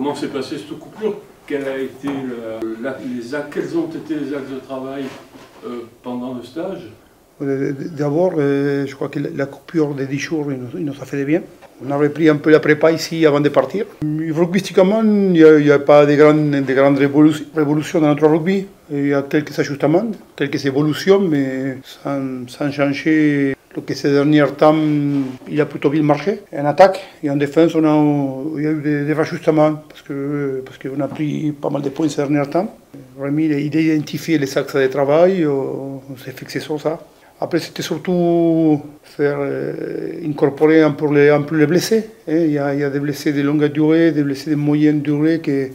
comment s'est passée cette coupure? Quels ont été les axes de travail pendant le stage? D'abord, je crois que la coupure de 10 jours il nous a fait de bien. On a repris un peu la prépa ici avant de partir. Rugbystiquement, il n'y a pas de grandes révolutions dans notre rugby. Il y a quelques ajustements, quelques évolutions, mais sans changer. Donc ces derniers temps, il a plutôt bien marché. En attaque et en défense, il y a eu des rajustements parce qu'on a pris pas mal de points ces derniers temps. Vraiment, il a identifié les axes de travail, on s'est fixé sur ça. Après, c'était surtout faire incorporer un peu les blessés. Il y a des blessés de longue durée, des blessés de moyenne durée qui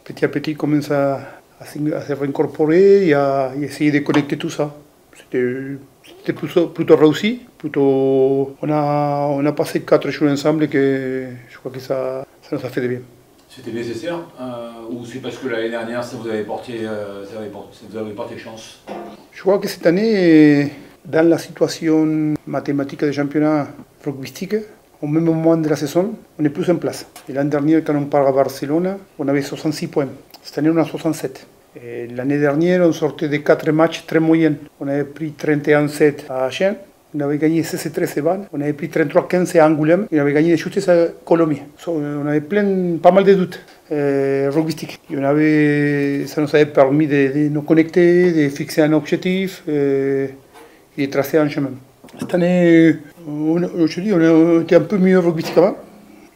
petit à petit commencent à se réincorporer et à essayer de connecter tout ça. C'était plutôt réussi. On a passé 4 jours ensemble et je crois que ça nous a fait de bien. C'était nécessaire ou c'est parce que l'année dernière ça vous avait porté chance? Je crois que cette année, dans la situation mathématique des championnats rugbystiques, au même moment de la saison, on est plus en place. L'année dernière, quand on part à Barcelone, on avait 66 points. Cette année, on a 67. L'année dernière, on sortait de 4 matchs très moyens. On avait pris 31-7 à Agen, on avait gagné 16-13 à Vannes, on avait pris 33-15 à Angoulême, et on avait gagné des chutes à Colombie. On avait pas mal de doutes rugbystiques. Ça nous avait permis de nous connecter, de fixer un objectif et de tracer un chemin. Cette année, on était un peu mieux rugbystiquement.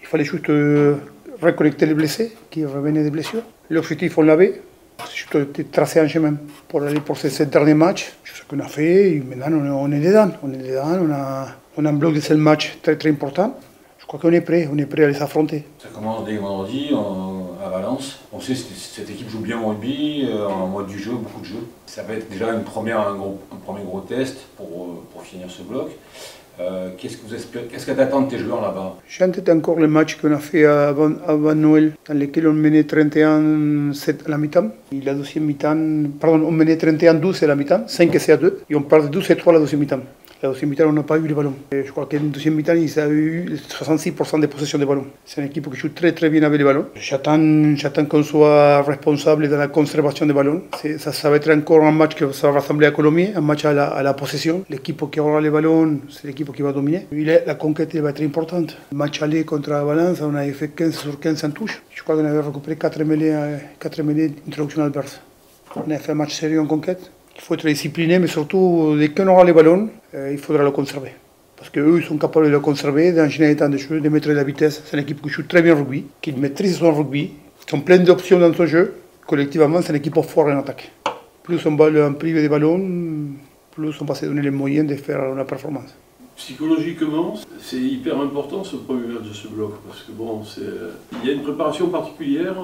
Il fallait juste reconnecter les blessés qui revenaient des blessures. L'objectif, on l'avait. C'est tracer un chemin pour aller pour ces 7 derniers matchs. C'est ce qu'on a fait et maintenant on est dedans. On a un bloc de 7 matchs très très important. Je crois qu'on est prêt à les affronter. Ça commence dès vendredi à Valence. On sait que cette équipe joue bien au rugby, en mode du jeu, beaucoup de jeux. Ça va être déjà un premier gros test pour finir ce bloc. Qu'est-ce que t'attends de tes joueurs là-bas? J'ai en tête encore le match qu'on a fait avant Noël, dans lequel on menait 31-7 à la mi-temps. Et la deuxième mi-temps, on menait 31-12 à la mi-temps, 5-2, et on part de 12-3 à la deuxième mi-temps. La deuxième mi-temps, on n'a pas eu le ballon. Et je crois qu'en deuxième mi-temps, ils avaient eu 66% de possession de ballon. C'est une équipe qui joue très très bien avec les ballons. J'attends qu'on soit responsable de la conservation des ballons. Ça va être encore un match qui va rassembler à Colomiers, un match à la possession. L'équipe qui aura les ballons, c'est l'équipe qui va dominer. La conquête va être importante. Le match aller contre Valence, on avait fait 15 sur 15 en touche. Je crois qu'on avait récupéré 4 mêlées d'introduction adverse. On a fait un match sérieux en conquête. Il faut être discipliné, mais surtout, dès qu'on aura les ballons, il faudra le conserver. Parce qu'eux, ils sont capables de le conserver, d'enchaîner les temps de jeu, de mettre de la vitesse. C'est une équipe qui joue très bien au rugby, qui maîtrise son rugby. Ils sont pleins d'options dans son jeu. Collectivement, c'est une équipe forte en attaque. Plus on va en priver des ballons, plus on va se donner les moyens de faire une performance. Psychologiquement, c'est hyper important ce premier match de ce bloc, parce que bon, il y a une préparation particulière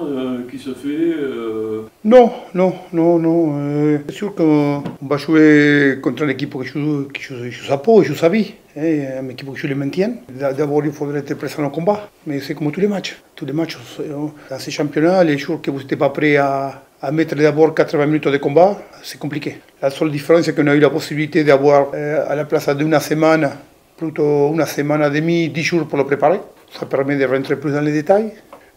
qui se fait. Non. C'est sûr qu'on va jouer contre une équipe qui joue sa peau, qui joue sa vie, une équipe qui joue le maintien. D'abord, il faudrait être présent au combat, mais c'est comme tous les matchs. Tous les matchs, dans ces championnats, les jours que vous n'êtes pas prêt à mettre d'abord 80 minutes de combat, c'est compliqué. La seule différence, c'est qu'on a eu la possibilité d'avoir à la place d'une semaine, plutôt une semaine et demie, 10 jours pour le préparer. Ça permet de rentrer plus dans les détails.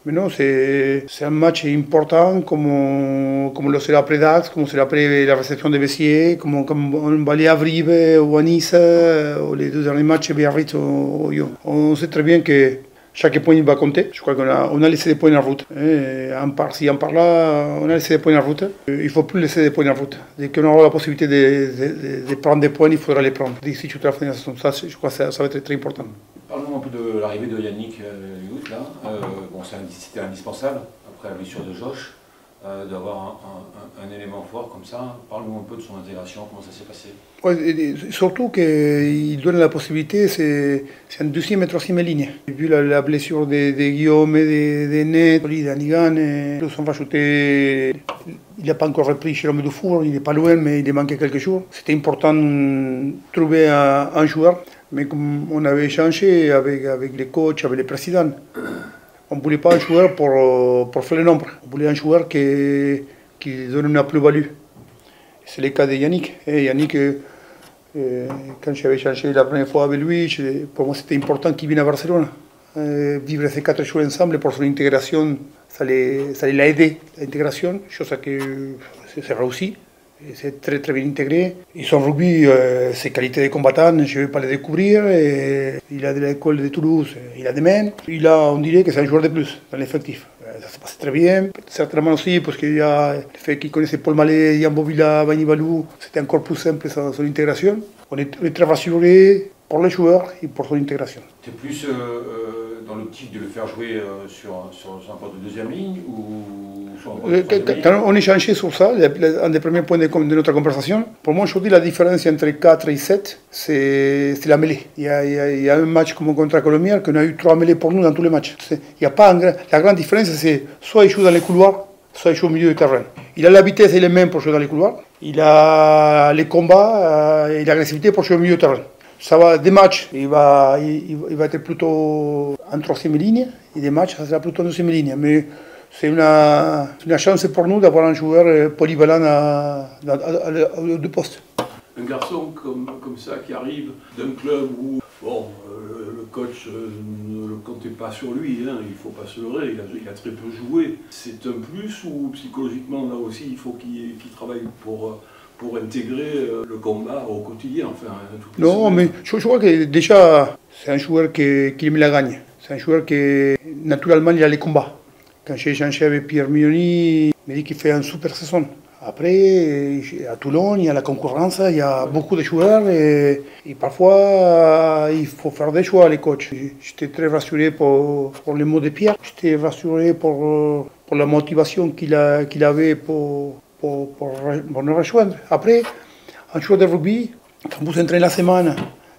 Mais non, c'est un match important, comme le sera après Dax, comme sera après la réception des Bessiers, comme on va aller à Brive ou à Nice, ou les 2 derniers matchs à Biarritz ou Lyon. On sait très bien que chaque point va compter. Je crois qu'on a laissé des points en route. Un par-ci, un par-là, on a laissé des points en route. Il ne faut plus laisser des points en route. Dès qu'on aura la possibilité de prendre des points, il faudra les prendre. D'ici toute la fin de la saison, je crois que ça va être très important. Parlons un peu de l'arrivée de Yannick Liout, là. C'était indispensable, après la blessure de Josh, d'avoir un élément fort comme ça. Parle-nous un peu de son intégration, comment ça s'est passé. Ouais, surtout qu'il donne la possibilité, c'est en deuxième et troisième ligne. Vu la blessure de Guillaume, de Net, d'Anigan, ils ont rajouté. Il n'a pas encore repris chez l'homme du four, il n'est pas loin, mais il manquait quelques jours. C'était important de trouver un joueur, mais comme on avait échangé avec les coachs, avec les présidents, on ne voulait pas un joueur pour faire le nombre. On voulait un joueur qui donne une plus-value. C'est le cas de Yannick. Et Yannick, quand j'avais échangé la première fois avec lui, pour moi c'était important qu'il vienne à Barcelone. Vivre ces 4 jours ensemble pour son intégration, ça l'a aidé à l'intégration, chose que c'est réussi. C'est très très bien intégré. Et son rugby, ses qualités de combattant, je ne vais pas les découvrir. Et il a de l'école de Toulouse, il a des mains. On dirait que c'est un joueur de plus dans l'effectif. Ça se passe très bien. Certainement aussi parce qu'il y a le fait qu'il connaissait Paul Mallet, Yann Bovila, Bani Balou. C'était encore plus simple son intégration. On est très rassuré pour les joueurs et pour son intégration. Tu es plus dans l'optique de le faire jouer sur un poste de deuxième ligne ou sur un poste de troisième ligne? Quand on échangeait sur ça, un des premiers points de notre conversation, pour moi aujourd'hui la différence entre 4 et 7, c'est la mêlée. Il y a un match comme contre la Colombie qu'on a eu 3 mêlées pour nous dans tous les matchs. Il y a pas la grande différence, c'est soit il joue dans les couloirs, soit il joue au milieu du terrain. Il a la vitesse et les mains pour jouer dans les couloirs, il a les combats et l'agressivité pour jouer au milieu du terrain. Ça va, des matchs, il va être plutôt en troisième ligne, et des matchs, ça sera plutôt en deuxième ligne. Mais c'est une chance pour nous d'avoir un joueur polyvalent aux deux postes. Un garçon comme ça qui arrive d'un club où le coach ne le comptait pas sur lui, hein, il ne faut pas se leurrer, il a très peu joué. C'est un plus ou psychologiquement là aussi il faut qu'il travaille pour intégrer le combat au quotidien, enfin. Non, mais je crois que déjà, c'est un joueur qui aime la gagne. C'est un joueur qui, naturellement, il a les combats. Quand j'ai échangé avec Pierre Mignoni, il m'a dit qu'il fait une super saison. Après, à Toulon, il y a la concurrence, il y a beaucoup de joueurs et parfois, il faut faire des choix, les coachs. J'étais très rassuré pour les mots de Pierre. J'étais rassuré pour la motivation qu'il avait pour nous rejoindre. Après, un joueur de rugby, quand vous entrez la semaine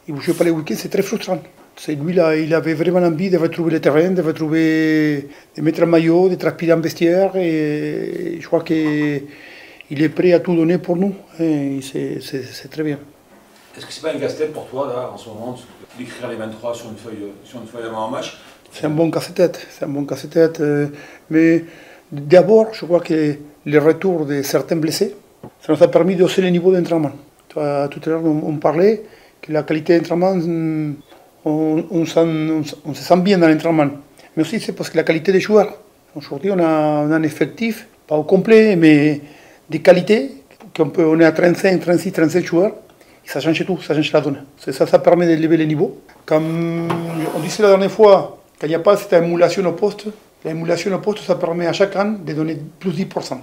et vous ne jouez pas les week-ends, c'est très frustrant. Lui, là, il avait vraiment envie de retrouver le terrain, de mettre un maillot, de transpirer en vestiaire. Et je crois qu'il est prêt à tout donner pour nous. Et c'est très bien. Est-ce que c'est pas un casse-tête pour toi, là, en ce moment, d'écrire les 23 sur une feuille avant un match? C'est un bon casse-tête. Mais d'abord, je crois que le retour de certains blessés, ça nous a permis de hausser le niveau d'entraînement. Tout à l'heure, on parlait que la qualité d'entraînement, on se sent bien dans l'entraînement. Mais aussi, c'est parce que la qualité des joueurs. Aujourd'hui, on a un effectif, pas au complet, mais de qualité. On est à 35, 36, 37 joueurs. Et ça change tout, ça change la donne. Ça permet d'élever les niveaux. Comme on disait la dernière fois, quand il n'y a pas cette émulation au poste, l'émulation au poste, ça permet à chacun de donner plus 10%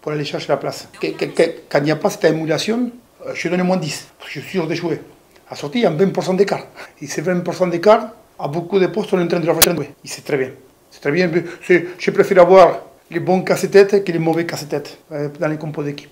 pour aller chercher la place. Quand il n'y a pas cette émulation, je donne moins 10, parce que je suis sûr de jouer. À sortie, il y a 20% d'écart. Et ces 20% d'écart, à beaucoup de postes, on est en train de le faire jouer. Et c'est très bien. C'est très bien. Je préfère avoir les bons casse-têtes que les mauvais casse-têtes dans les compos d'équipe.